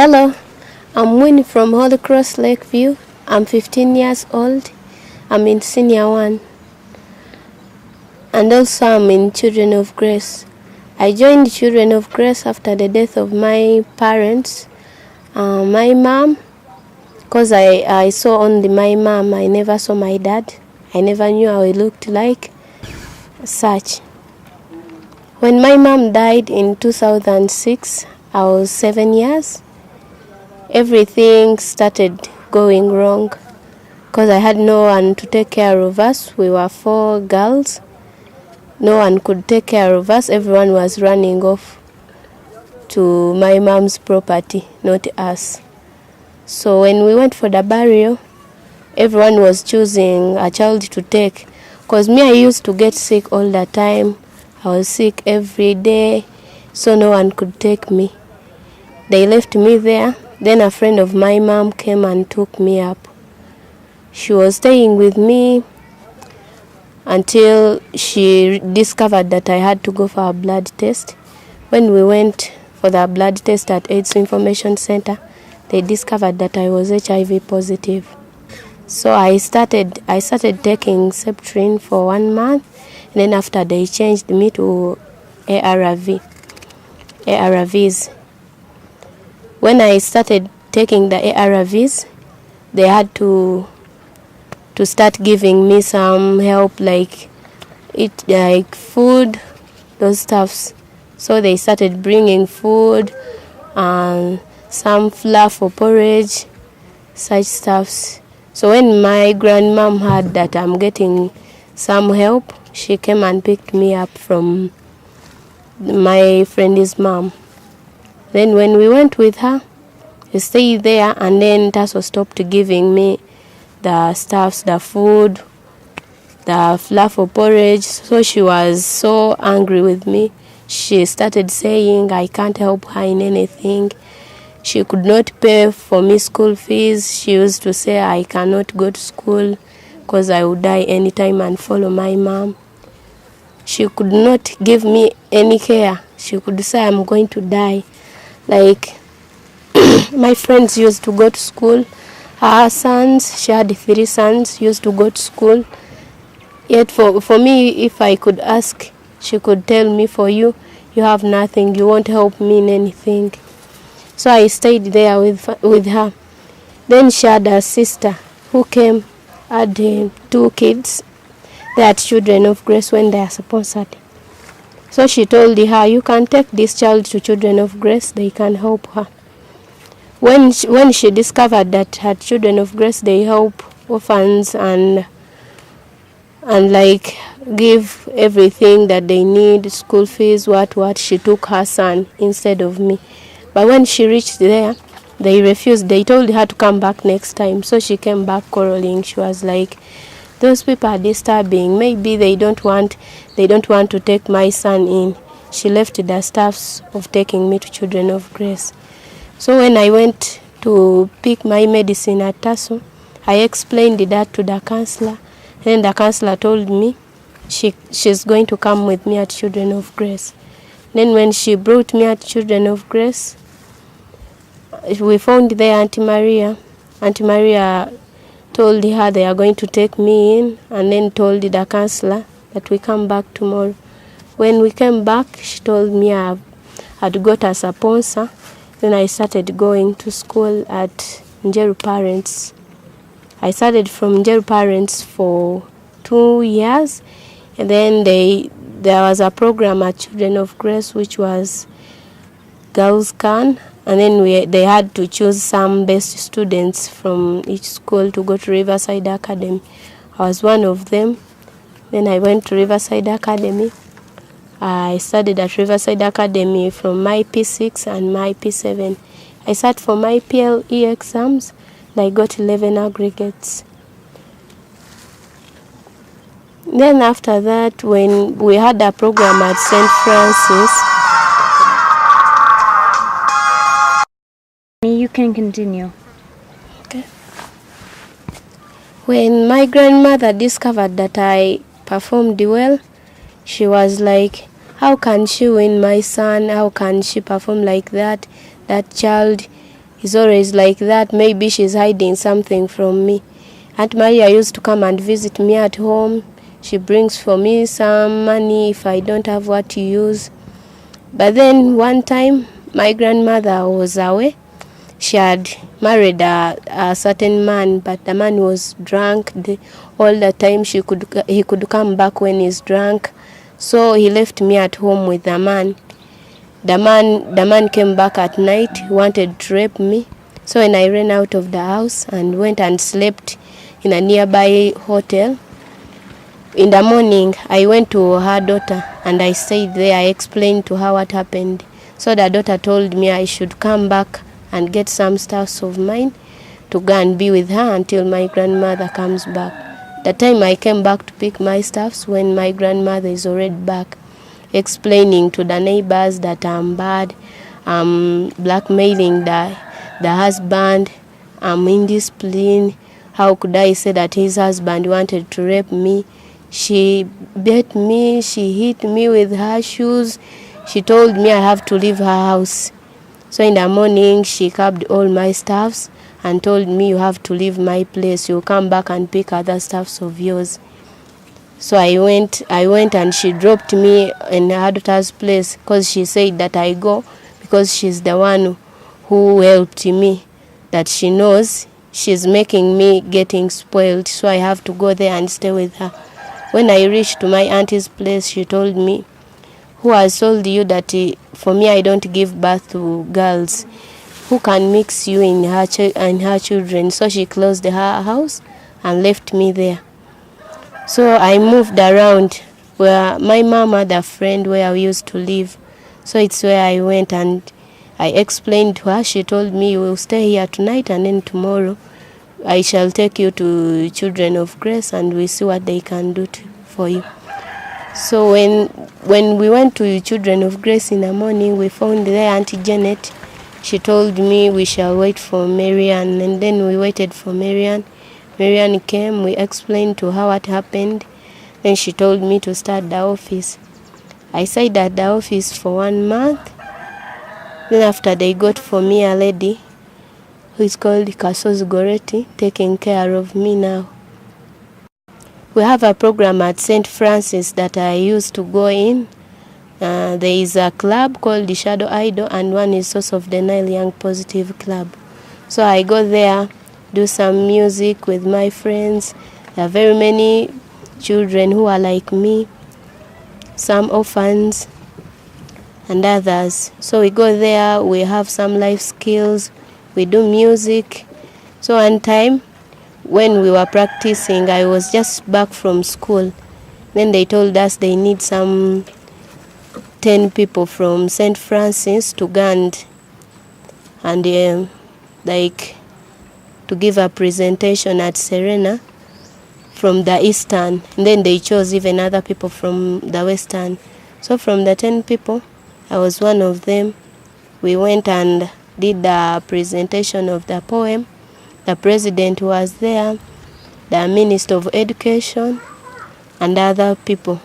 Hello, I'm Winnie from Holy Cross Lakeview. I'm 15 years old. I'm in Senior 1. And also I'm in Children of Grace. I joined Children of Grace after the death of my parents. My mom, because I saw only my mom. I never saw my dad. I never knew how he looked like. Such. When my mom died in 2006, I was 7 years. Everything started going wrong because I had no one to take care of us. We were 4 girls. No one could take care of us. Everyone was running off to my mom's property, not us. So when we went for the burial, everyone was choosing a child to take. Because me, I used to get sick all the time. I was sick every day, so no one could take me. They left me there. Then a friend of my mom came and took me up. She was staying with me until she discovered that I had to go for a blood test. When we went for the blood test at AIDS Information Center, they discovered that I was HIV positive. So I started taking Septrin for 1 month, and then after they changed me to ARVs. When I started taking the ARVs, they had to start giving me some help, like food, those stuffs. So they started bringing food and some flour for porridge, such stuffs. So when my grandmom heard that I'm getting some help, she came and picked me up from my friend's mom. Then when we went with her, we stayed there, and then Tasso stopped giving me the stuffs, the food, the flour for porridge. So she was so angry with me. She started saying I can't help her in anything. She could not pay for me school fees. She used to say I cannot go to school because I would die anytime and follow my mom. She could not give me any care. She could say I'm going to die. Like, my friends used to go to school. Her sons, she had 3 sons, used to go to school. Yet for me, if I could ask, she could tell me, for you have nothing, you won't help me in anything. So I stayed there with her. Then she had a sister who came, had 2 kids. They are Children of Grace when they are sponsored. So she told her, you can take this child to Children of Grace, they can help her. When she discovered that her Children of Grace, they help orphans and like give everything that they need, school fees, what, she took her son instead of me. But when she reached there, they refused. They told her to come back next time. So she came back quarreling. She was like, those people are disturbing. Maybe they don't want to take my son in. She left the staffs of taking me to Children of Grace. So when I went to pick my medicine at Tasso, I explained that to the counselor. Then the counselor told me she's going to come with me at Children of Grace. Then when she brought me at Children of Grace, we found there Auntie Maria. Auntie Maria told her they are going to take me in, and then told the counselor that we come back tomorrow. When we came back, she told me I had got a sponsor. Then I started going to school at Njeru Parents. I started from Njeru Parents for 2 years, and then there was a program at Children of Grace which was Girls Can, and then they had to choose some best students from each school to go to Riverside Academy. I was one of them. Then I went to Riverside Academy. I studied at Riverside Academy from my P6 and my P7. I sat for my PLE exams, and I got 11 aggregates. Then after that, when we had a program at St. Francis. You can continue. Okay. When my grandmother discovered that I performed well, she was like, how can she win my son? How can she perform like that? That child He's always like that. Maybe she's hiding something from me. Aunt Maria used to come and visit me at home. She brings for me some money if I don't have what to use. But then one time, my grandmother was away. She had married a certain man, but the man was drunk. All the time he could come back when he's drunk. So he left me at home with the man. The man came back at night, wanted to rape me. So when I ran out of the house and went and slept in a nearby hotel, in the morning I went to her daughter and I stayed there. I explained to her what happened. So the daughter told me I should come back and get some stuffs of mine to go and be with her until my grandmother comes back. The time I came back to pick my stuffs, when my grandmother is already back, explaining to the neighbors that I'm bad, I'm blackmailing the husband, I'm indisciplined. How could I say that his husband wanted to rape me? She beat me, she hit me with her shoes. She told me I have to leave her house. So in the morning, she grabbed all my stuffs and told me, you have to leave my place. You'll come back and pick other stuffs of yours. So I went and she dropped me in her daughter's place because she said that I go because she's the one who helped me, that she knows she's making me getting spoiled. So I have to go there and stay with her. When I reached my auntie's place, she told me, who has told you that for me I don't give birth to girls? Who can mix you in her children? So she closed her house and left me there. So I moved around where my mom had a friend where we used to live. So it's where I went and I explained to her. She told me, you will stay here tonight and then tomorrow I shall take you to Children of Grace and we see what they can do for you. So when we went to Children of Grace in the morning, we found there Auntie Janet. She told me we shall wait for Marianne, and then we waited for Marianne. Marianne came, we explained to her what happened. Then she told me to start the office. I stayed at the office for 1 month. Then after they got for me a lady who is called Kasoz Goretti, taking care of me now. We have a program at St. Francis that I used to go in. There is a club called the Shadow Idol and one is Source of the Nile Young Positive Club. So I go there, do some music with my friends. There are very many children who are like me, some orphans and others. So we go there, we have some life skills, we do music. So one time when we were practicing, I was just back from school. Then they told us they need some 10 people from St. Francis to go and like to give a presentation at Serena from the Eastern. And then they chose even other people from the Western. So from the 10 people, I was one of them. We went and did the presentation of the poem. The president was there, the Minister of Education, and other people.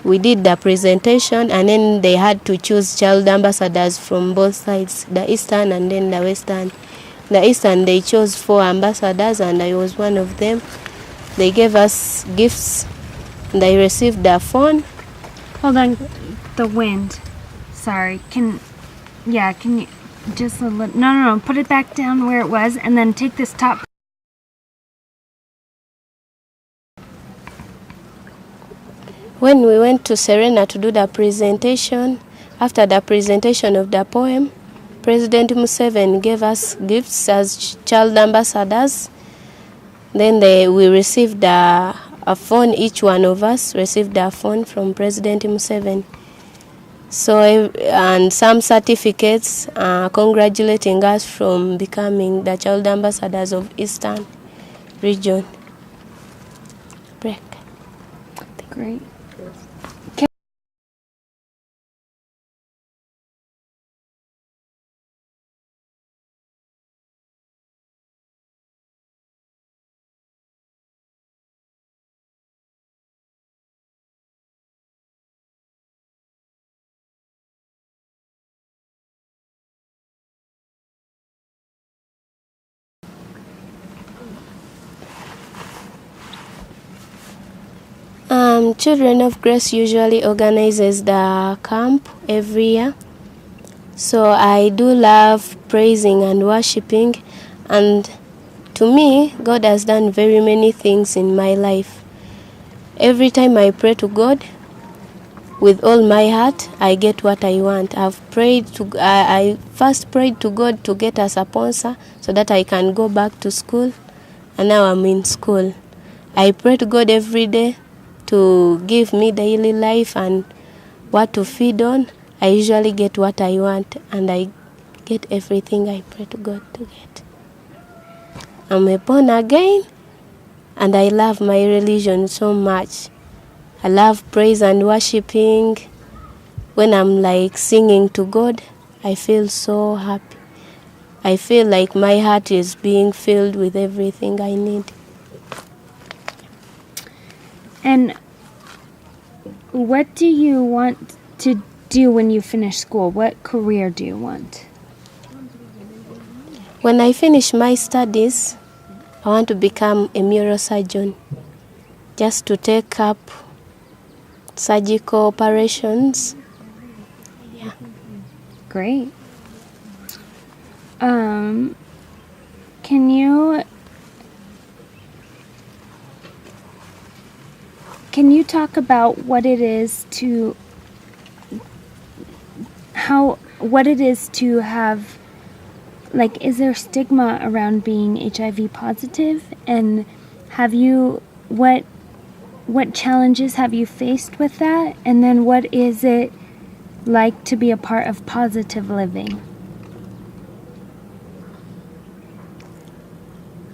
We did the presentation and then they had to choose child ambassadors from both sides, the Eastern and then the Western. The Eastern, they chose 4 ambassadors and I was one of them. They gave us gifts and I received a phone. Hold on, the wind. Sorry, can you just a little, no, put it back down where it was and then take this top. When we went to Serena to do the presentation, after the presentation of the poem, President Museveni gave us gifts as child ambassadors. Then we received a phone, each one of us received a phone from President Museveni. So, and some certificates congratulating us from becoming the child ambassadors of Eastern region. Break. Great. Children of Grace usually organizes the camp every year. So I do love praising and worshiping, and to me, God has done very many things in my life. Every time I pray to God with all my heart, I get what I want. I first prayed to God to get a sponsor so that I can go back to school, and now I'm in school. I pray to God every day to give me daily life and what to feed on. I usually get what I want, and I get everything I pray to God to get. I'm a born again, and I love my religion so much. I love praise and worshiping. When I'm like singing to God, I feel so happy. I feel like my heart is being filled with everything I need. And what do you want to do when you finish school? What career do you want? When I finish my studies, I want to become a neurosurgeon, just to take up surgical operations. Yeah. Great. Can you talk about what it is to have, like, is there stigma around being HIV positive, and what challenges have you faced with that, and then what is it like to be a part of positive living?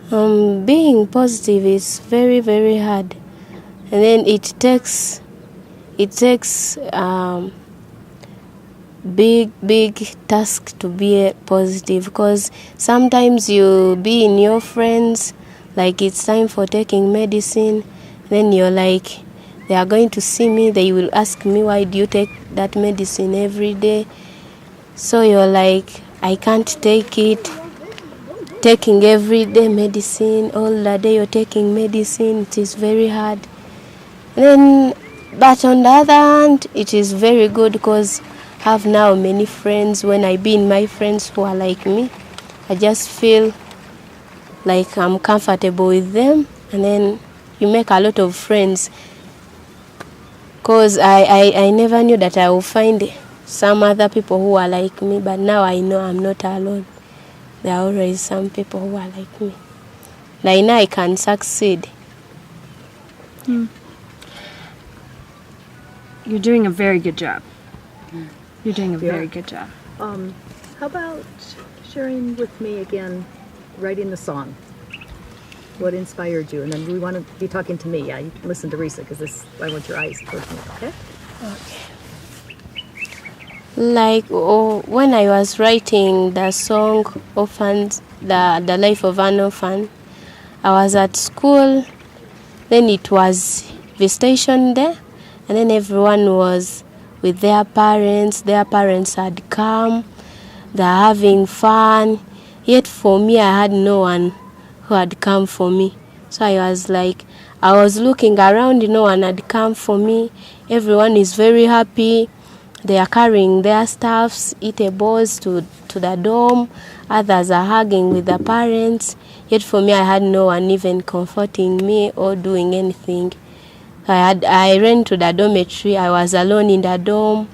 Being positive is very, very hard, and then it takes big task to be positive, because sometimes you be in your friends, like it's time for taking medicine, then you're like, they are going to see me, they will ask me, why do you take that medicine every day? So you're like, I can't take it. Taking everyday medicine, all the day you're taking medicine, it is very hard. But on the other hand, it is very good, because I have now many friends. When I be in my friends who are like me, I just feel like I'm comfortable with them, and then you make a lot of friends, because I never knew that I will find some other people who are like me, but now I know I'm not alone. There are always some people who are like me. Like now I can succeed. You're doing a very good job. You're doing a very good job. How about sharing with me again, writing the song? What inspired you? And then we want to be talking to me. Yeah, you can listen to Risa, because I want your eyes towards me, okay? Okay. Like when I was writing the song Orphans, the life of an orphan, I was at school, then it was visitation day, and then everyone was with their parents had come, they're having fun, yet for me I had no one who had come for me. So I was looking around, no one had come for me. Everyone is very happy. They are carrying their stuffs, eatables to the dorm. Others are hugging with the parents. Yet for me, I had no one even comforting me or doing anything. I ran to the dormitory. I was alone in the dorm.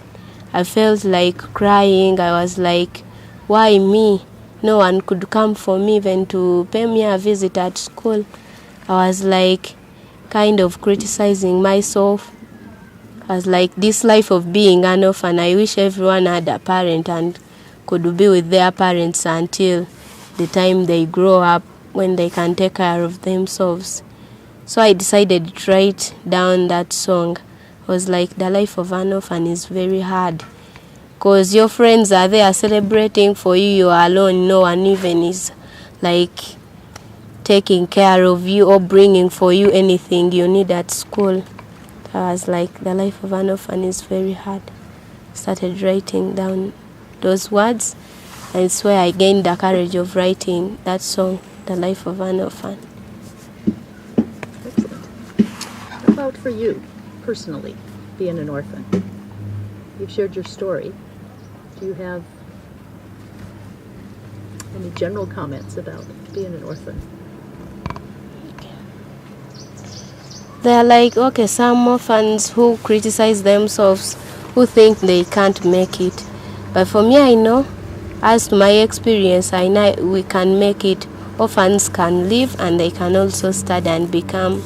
I felt like crying. I was like, why me? No one could come for me even to pay me a visit at school. I was like kind of criticizing myself. I was like, this life of being an orphan, I wish everyone had a parent and could be with their parents until the time they grow up, when they can take care of themselves. So I decided to write down that song. I was like, the life of an orphan is very hard, because your friends are there celebrating for you, you are alone, no one even is like taking care of you or bringing for you anything you need at school. I was like, the life of an orphan is very hard. Started writing down those words, and it's where I gained the courage of writing that song, The Life of an Orphan. Excellent. How about for you? personally, being an orphan? You've shared your story. Do you have any general comments about being an orphan? They're like, okay, some orphans who criticize themselves, who think they can't make it. But for me, I know, as to my experience, I know we can make it. Orphans can live and they can also study and become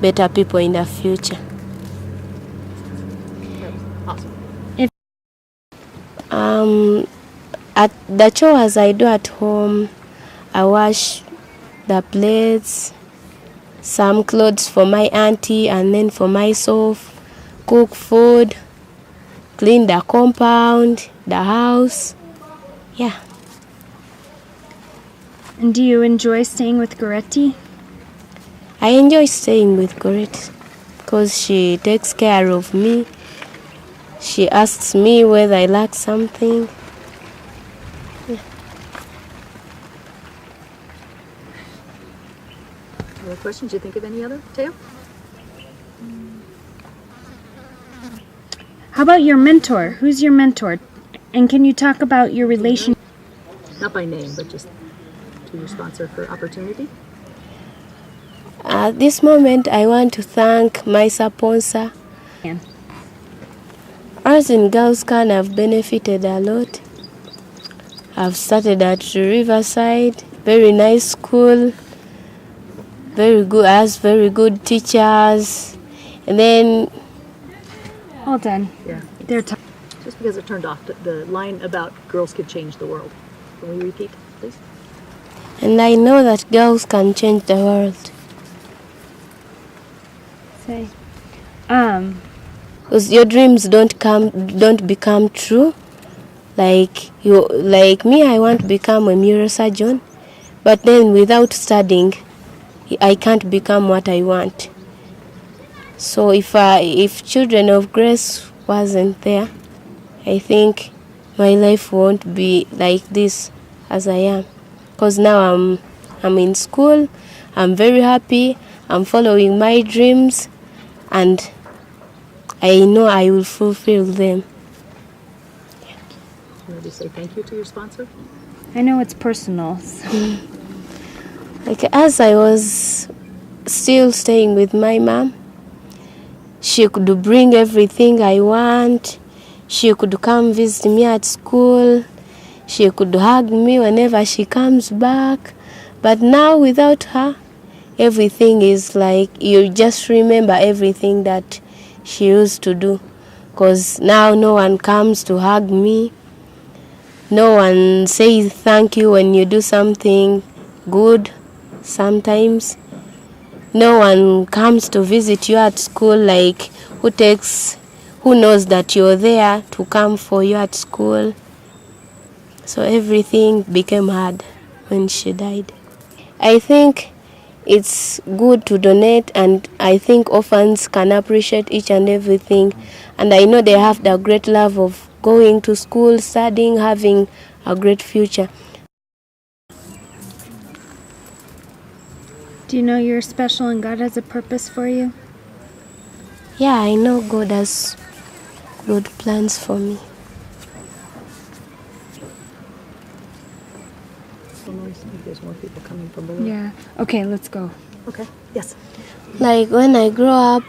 better people in the future. Awesome. At the chores I do at home, I wash the plates, some clothes for my auntie and then for myself, cook food, clean the compound, the house. Yeah. And do you enjoy staying with Goretti? I enjoy staying with Goretti because she takes care of me. She asks me whether I lack something. Other questions? Do you think of any other, Teo? How about your mentor? Who's your mentor? And can you talk about your relation? Not by name, but just to your sponsor for opportunity. At this moment, I want to thank my sponsor. Us in Girls Can have benefited a lot. I've started at Riverside, very nice school, very good, has very good teachers, and then All done. Yeah. They're Just because it turned off, the line about girls could change the world. Can we repeat, please? and I know that girls can change the world. say. Because your dreams don't become true. Like me, I want to become a neurosurgeon, but then without studying, I can't become what I want. So if Children of Grace wasn't there, I think my life won't be like this as I am. Because now I'm in school, I'm very happy, I'm following my dreams, and I know I will fulfill them. You want to say thank you to your sponsor? I know it's personal. So. Like as I was still staying with my mom, she could bring everything I want. She could come visit me at school. She could hug me whenever she comes back. But now without her, everything is like you just remember everything that she used to do. Because now no one comes to hug me. No one says thank you when you do something good sometimes. No one comes to visit you at school, like who knows that you're there to come for you at school. So everything became hard when she died. I think it's good to donate, and I think orphans can appreciate each and everything. And I know they have the great love of going to school, studying, having a great future. Do you know you're special and God has a purpose for you? Yeah, I know God has good plans for me. I think there's more people coming from below. Yeah. Okay, let's go. Okay. Yes. Like when I grow up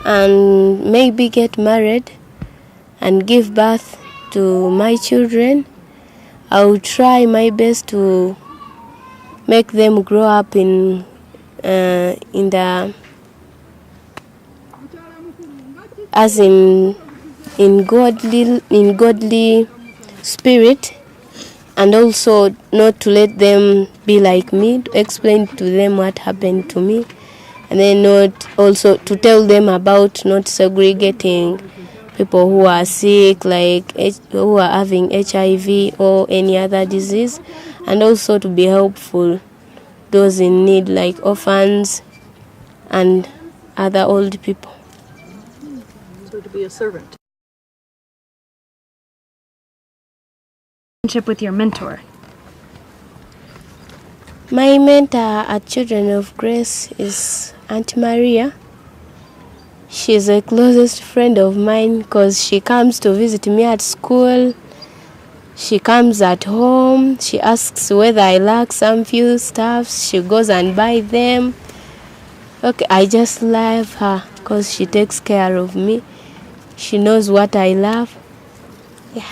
and maybe get married and give birth to my children, I will try my best to make them grow up in godly spirit, and also not to let them be like me, to explain to them what happened to me, and then not also to tell them about not segregating people who are sick, like who are having HIV or any other disease, and also to be helpful those in need, like orphans and other old people. So to be a servant. With your mentor. My mentor at Children of Grace is Aunt Maria. She's a closest friend of mine because she comes to visit me at school. She comes at home. She asks whether I lack some few stuffs. She goes and buy them. Okay, I just love her because she takes care of me. She knows what I love. Yeah.